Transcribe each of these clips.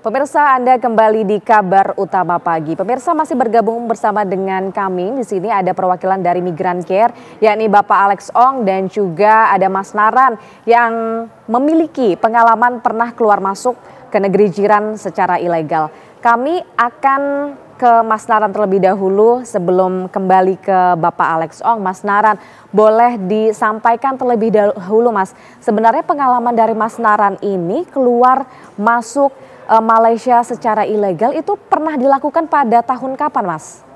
Pemirsa, Anda kembali di Kabar Utama Pagi. Pemirsa masih bergabung bersama dengan kami. Di sini ada perwakilan dari Migrancare, yakni Bapak Alex Ong dan juga ada Mas Naran yang memiliki pengalaman pernah keluar masuk ke negeri jiran secara ilegal. Kami akan ke Mas Naran terlebih dahulu sebelum kembali ke Bapak Alex Ong. Mas Naran, boleh disampaikan terlebih dahulu Mas, sebenarnya pengalaman dari Mas Naran ini keluar masuk Malaysia secara ilegal itu pernah dilakukan pada tahun kapan, Mas?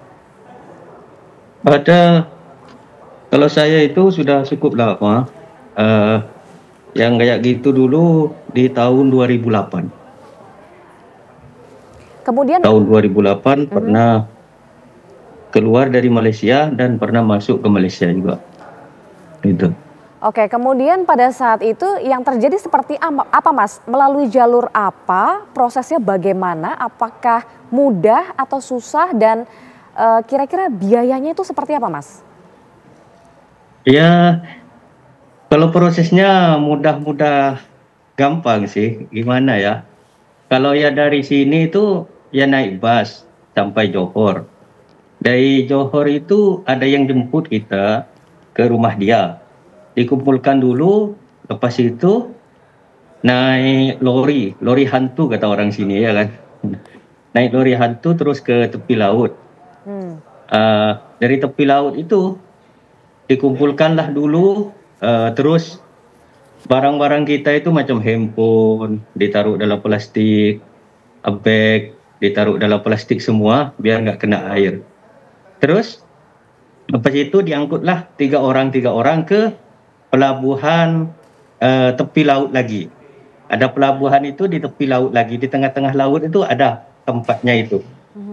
Kalau saya itu sudah cukup lama. Yang kayak gitu dulu di tahun 2008. Kemudian tahun 2008 pernah keluar dari Malaysia dan pernah masuk ke Malaysia juga. Itu. Oke, kemudian pada saat itu yang terjadi seperti apa Mas? Melalui jalur apa? Prosesnya bagaimana? Apakah mudah atau susah? Dan kira-kira biayanya itu seperti apa Mas? Ya, kalau prosesnya mudah-mudah gampang sih. Gimana ya? Kalau ya dari sini itu ya naik bus sampai Johor. Dari Johor itu ada yang jemput kita ke rumah dia. Dikumpulkan dulu, lepas itu naik lori hantu kata orang sini ya kan. Naik lori hantu terus ke tepi laut. Dari tepi laut itu dikumpulkanlah dulu, terus barang-barang kita itu macam handphone ditaruh dalam plastik, bag ditaruh dalam plastik semua biar nggak kena air. Terus lepas itu diangkutlah tiga orang ke pelabuhan tepi laut lagi. Ada pelabuhan itu di tepi laut lagi, di tengah-tengah laut itu ada tempatnya itu.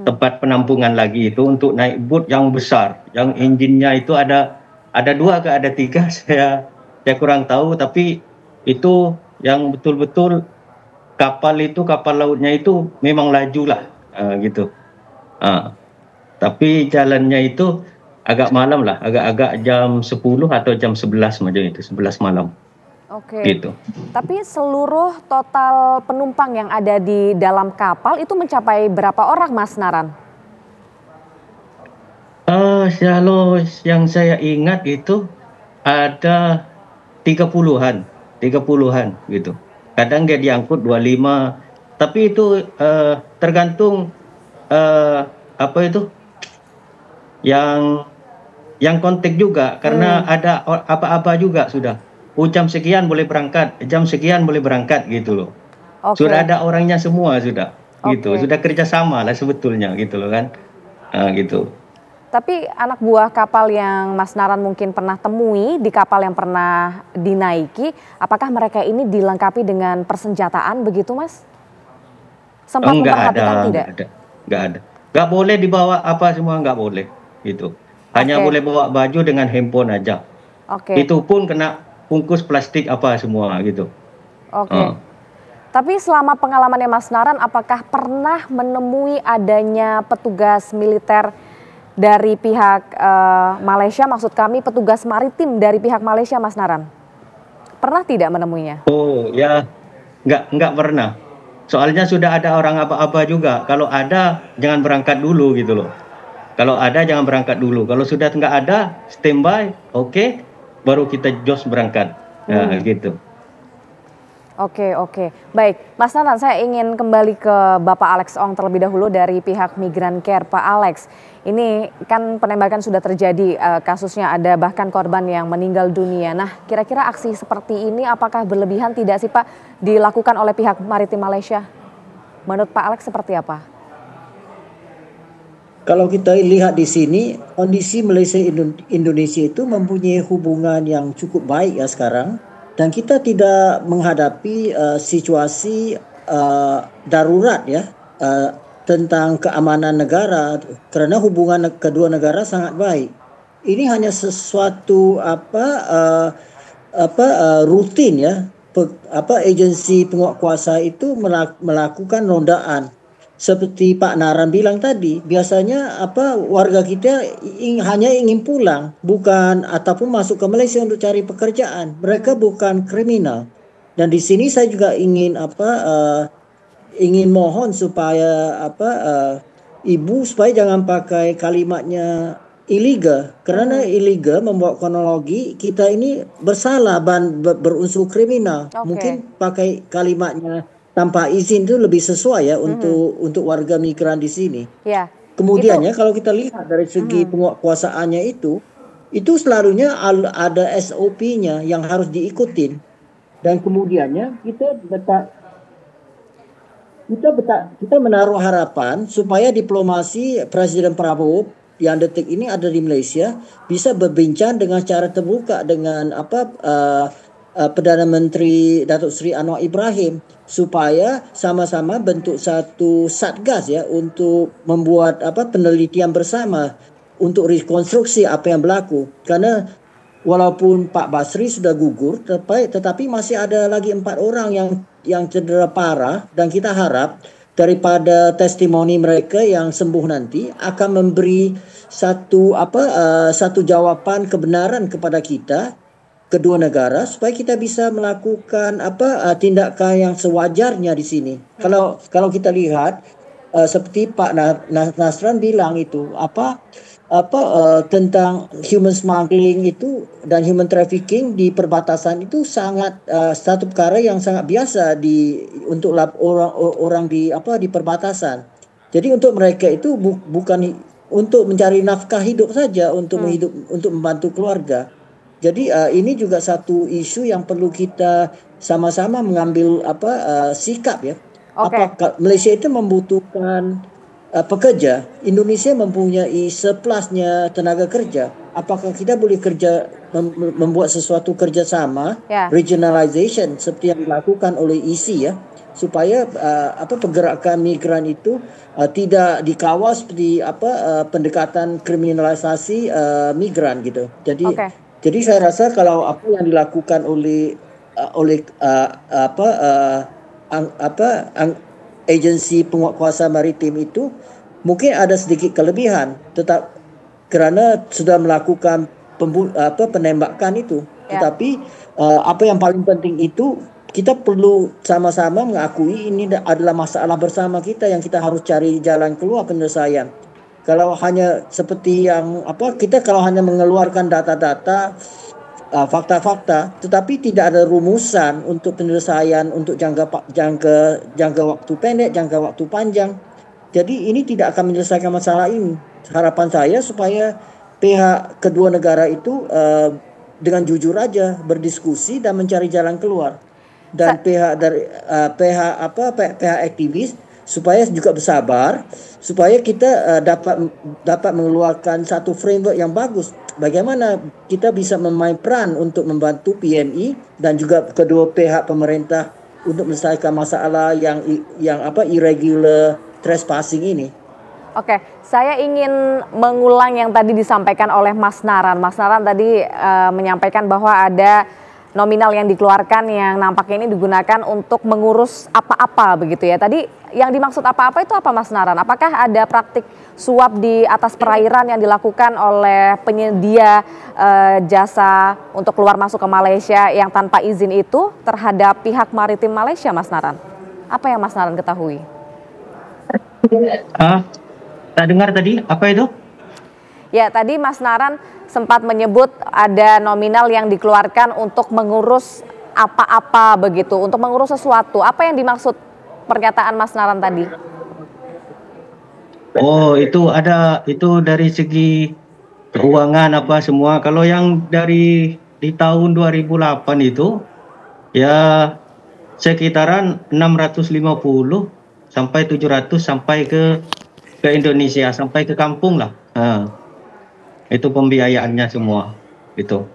Tempat penampungan lagi itu untuk naik bot yang besar, yang enjinnya itu ada dua ke ada tiga, saya kurang tahu, tapi itu yang betul-betul kapal lautnya itu memang laju lah gitu. Tapi jalannya itu agak malam lah, agak jam 10 atau jam 11 macam itu, 11 malam. Oke. Gitu. Tapi seluruh total penumpang yang ada di dalam kapal itu mencapai berapa orang Mas Naran? Kalau yang saya ingat itu ada 30-an gitu. Kadang dia diangkut 25, tapi itu tergantung apa itu yang kontak juga, karena ada apa-apa juga sudah. Jam sekian boleh berangkat, jam sekian boleh berangkat gitu loh. Sudah ada orangnya semua sudah, gitu. Sudah kerjasama lah sebetulnya gitu loh kan, gitu. Tapi anak buah kapal yang Mas Naran mungkin pernah temui di kapal yang pernah dinaiki, apakah mereka ini dilengkapi dengan persenjataan begitu Mas? Sempat memperhatikan tidak? Enggak ada. Enggak boleh dibawa apa semua, enggak boleh gitu. Hanya boleh bawa baju dengan handphone aja. Itu pun kena bungkus plastik apa semua gitu. Tapi selama pengalamannya Mas Naran, apakah pernah menemui adanya petugas militer dari pihak Malaysia, maksud kami petugas maritim dari pihak Malaysia Mas Naran? Pernah tidak menemuinya? Oh ya, enggak pernah. Soalnya sudah ada orang apa-apa juga. Kalau ada jangan berangkat dulu gitu loh. Kalau ada jangan berangkat dulu. Kalau sudah enggak ada, standby, oke, baru kita jos berangkat. Nah, gitu. Oke. Baik, Mas Naran, saya ingin kembali ke Bapak Alex Ong terlebih dahulu dari pihak Migrancare. Pak Alex, ini kan penembakan sudah terjadi, kasusnya ada bahkan korban yang meninggal dunia. Nah, kira-kira aksi seperti ini apakah berlebihan tidak sih Pak dilakukan oleh pihak Maritim Malaysia? Menurut Pak Alex seperti apa? Kalau kita lihat di sini, kondisi Malaysia Indonesia itu mempunyai hubungan yang cukup baik ya sekarang. Dan kita tidak menghadapi situasi darurat ya tentang keamanan negara, karena hubungan kedua negara sangat baik. Ini hanya sesuatu rutin ya. Agensi penguatkuasa itu melakukan rondaan. Seperti Pak Naran bilang tadi, biasanya warga kita hanya ingin pulang, bukan ataupun masuk ke Malaysia untuk cari pekerjaan. Mereka bukan kriminal. Dan di sini saya juga ingin ingin mohon supaya ibu supaya jangan pakai kalimatnya illegal, karena illegal membawa kronologi kita ini bersalah berunsur kriminal. Mungkin pakai kalimatnya tanpa izin itu lebih sesuai ya untuk warga migran di sini. Kemudian ya kalau kita lihat dari segi penguasaannya itu selalunya ada SOP-nya yang harus diikutin, dan kemudiannya kita menaruh harapan supaya diplomasi Presiden Prabowo yang detik ini ada di Malaysia bisa berbincang dengan cara terbuka dengan Perdana Menteri Datuk Seri Anwar Ibrahim supaya sama-sama bentuk satu satgas ya untuk membuat penelitian bersama untuk rekonstruksi apa yang berlaku. Karena walaupun Pak Basri sudah gugur, tetapi masih ada lagi 4 orang yang cedera parah, dan kita harap daripada testimoni mereka yang sembuh nanti akan memberi satu jawaban kebenaran kepada kita kedua negara supaya kita bisa melakukan tindakan yang sewajarnya di sini. Kalau kita lihat seperti Pak Nasran bilang itu tentang human smuggling itu dan human trafficking di perbatasan itu sangat satu perkara yang sangat biasa untuk orang di perbatasan. Jadi untuk mereka itu bukan untuk mencari nafkah hidup saja, untuk membantu keluarga. Jadi ini juga satu isu yang perlu kita sama-sama mengambil sikap ya. Apakah Malaysia itu membutuhkan pekerja? Indonesia mempunyai surplusnya tenaga kerja. Apakah kita boleh membuat sesuatu kerjasama regionalization seperti yang dilakukan oleh EC ya, supaya pergerakan migran itu tidak dikawal seperti pendekatan kriminalisasi migran gitu. Jadi saya rasa kalau apa yang dilakukan oleh agensi penguatkuasa maritim itu mungkin ada sedikit kelebihan, tetap kerana sudah melakukan penembakan itu. Tetapi apa yang paling penting itu kita perlu sama-sama mengakui ini adalah masalah bersama kita yang kita harus cari jalan keluar penyelesaian. Kalau hanya seperti yang kita kalau hanya mengeluarkan data-data, fakta-fakta, tetapi tidak ada rumusan untuk penyelesaian untuk jangka waktu pendek, jangka waktu panjang. Jadi ini tidak akan menyelesaikan masalah ini. Harapan saya supaya pihak kedua negara itu dengan jujur aja berdiskusi dan mencari jalan keluar. Dan pihak aktivis supaya juga bersabar, supaya kita dapat mengeluarkan satu framework yang bagus. Bagaimana kita bisa memain peran untuk membantu PME dan juga kedua pihak pemerintah untuk menyelesaikan masalah yang irregular trespassing ini. Oke, saya ingin mengulang yang tadi disampaikan oleh Mas Naran. Mas Naran tadi menyampaikan bahwa ada nominal yang dikeluarkan yang nampaknya ini digunakan untuk mengurus apa-apa begitu ya. Tadi yang dimaksud apa-apa itu apa Mas Naran? Apakah ada praktik suap di atas perairan yang dilakukan oleh penyedia jasa untuk keluar masuk ke Malaysia yang tanpa izin itu terhadap pihak maritim Malaysia, Mas Naran? Apa yang Mas Naran ketahui? Tak dengar tadi, apa itu? Ya, tadi Mas Naran sempat menyebut ada nominal yang dikeluarkan untuk mengurus apa-apa begitu, untuk mengurus sesuatu. Apa yang dimaksud pernyataan Mas Naran tadi? Oh, itu dari segi keuangan apa semua. Kalau yang di tahun 2008 itu ya sekitaran 650 sampai 700 sampai ke Indonesia, sampai ke kampung lah. Itu pembiayaannya semua itu.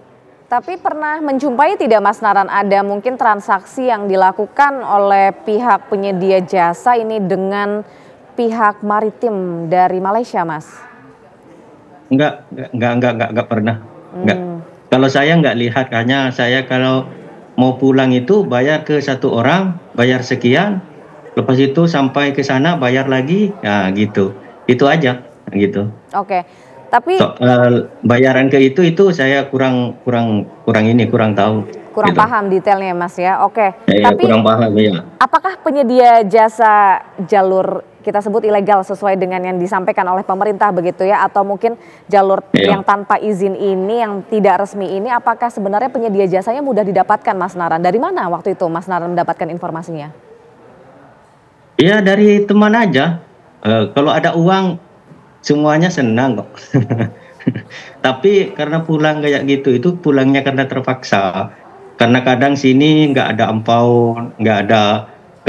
Tapi pernah menjumpai tidak Mas Naran ada mungkin transaksi yang dilakukan oleh pihak penyedia jasa ini dengan pihak maritim dari Malaysia, Mas? Enggak pernah. Enggak. Kalau saya enggak lihat, hanya saya kalau mau pulang itu bayar ke satu orang, bayar sekian, lepas itu sampai ke sana bayar lagi, gitu. Itu aja gitu. Oke. Tapi Soal bayaran ke itu saya kurang tahu. kurang Gitu. paham detailnya Mas ya. Oke. Ya, Tapi kurang paham ya. apakah penyedia jasa jalur kita sebut ilegal sesuai dengan yang disampaikan oleh pemerintah begitu ya, atau mungkin jalur Iya. yang tanpa izin ini, yang tidak resmi ini, apakah sebenarnya penyedia jasanya mudah didapatkan Mas Naran? Dari mana waktu itu Mas Naran mendapatkan informasinya? Iya, dari teman aja. Kalau ada uang semuanya senang kok. Tapi karena pulang kayak gitu, itu pulangnya karena terpaksa. Karena kadang sini nggak ada ampau, nggak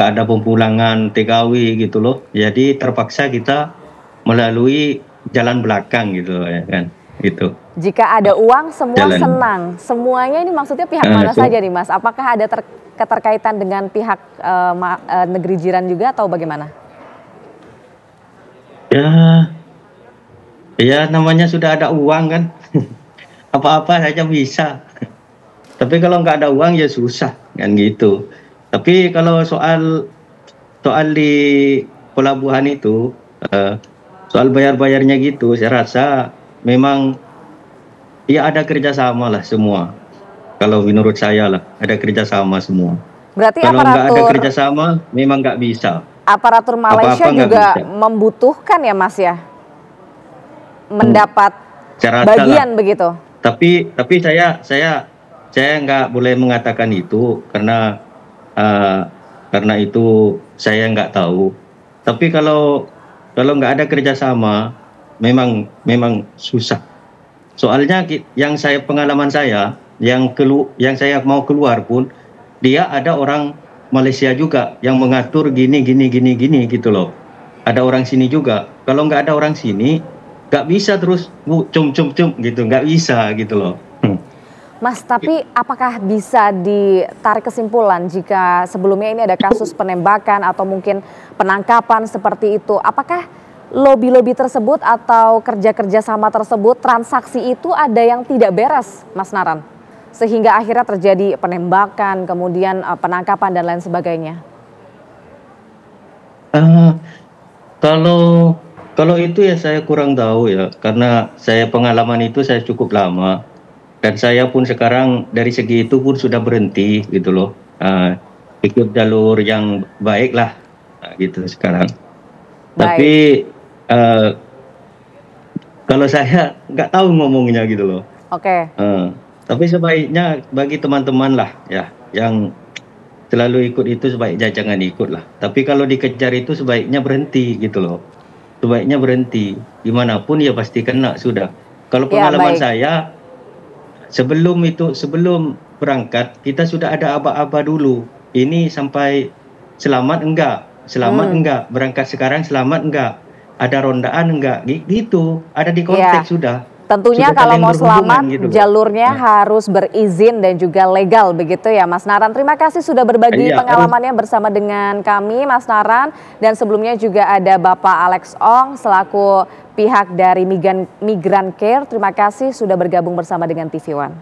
ada pempulangan TKW gitu loh. Jadi terpaksa kita melalui jalan belakang gitu ya kan. Gitu. Jika ada uang semua Jalan. senang. Semuanya ini maksudnya pihak mana itu. saja nih Mas? Apakah ada keterkaitan dengan pihak negeri jiran juga atau bagaimana? Ya namanya sudah ada uang kan. Apa-apa saja bisa. Tapi kalau nggak ada uang ya susah kan gitu. Tapi kalau soal di pelabuhan itu, soal bayarnya gitu, saya rasa memang ya ada kerjasama lah semua. Kalau menurut saya lah ada kerjasama semua. Berarti Kalau nggak ada aparatur kerjasama memang nggak bisa. Malaysia Apa-apa nggak juga bisa. membutuhkan ya Mas ya, mendapat Saya rasa bagian lah. begitu. Tapi saya nggak boleh mengatakan itu karena itu saya nggak tahu. Tapi kalau nggak ada kerjasama memang susah. Soalnya yang pengalaman saya yang saya mau keluar pun dia ada orang Malaysia juga yang mengatur gini gitu loh. Ada orang sini juga. Kalau nggak ada orang sini nggak bisa terus cum gitu, nggak bisa gitu loh. Mas, tapi apakah bisa ditarik kesimpulan jika sebelumnya ini ada kasus penembakan atau mungkin penangkapan seperti itu? Apakah lobby-lobby tersebut atau kerja-kerja sama tersebut, transaksi itu ada yang tidak beres, Mas Naran? Sehingga akhirnya terjadi penembakan, kemudian penangkapan dan lain sebagainya. Kalau itu ya saya kurang tahu ya, karena saya pengalaman itu saya cukup lama. Dan saya pun sekarang dari segi itu pun sudah berhenti gitu loh. Ikut jalur yang baik lah gitu sekarang. Baik. Tapi kalau saya nggak tahu ngomongnya gitu loh. Oke. Tapi sebaiknya bagi teman-teman lah ya yang selalu ikut itu sebaiknya jangan ikut lah. Tapi kalau dikejar itu sebaiknya berhenti gitu loh. Sebaiknya berhenti. Dimanapun ya pasti kena sudah. Kalau pengalaman saya sebelum berangkat kita sudah ada aba-aba dulu. Ini sampai selamat enggak, berangkat sekarang selamat enggak, ada rondaan enggak, gitu. Ada di konteks sudah. Tentunya sudah kalau mau selamat gitu jalurnya harus berizin dan juga legal begitu ya Mas Naran. Terima kasih sudah berbagi pengalamannya bersama dengan kami Mas Naran. Dan sebelumnya juga ada Bapak Alex Ong selaku pihak dari Migran Care. Terima kasih sudah bergabung bersama dengan TV One.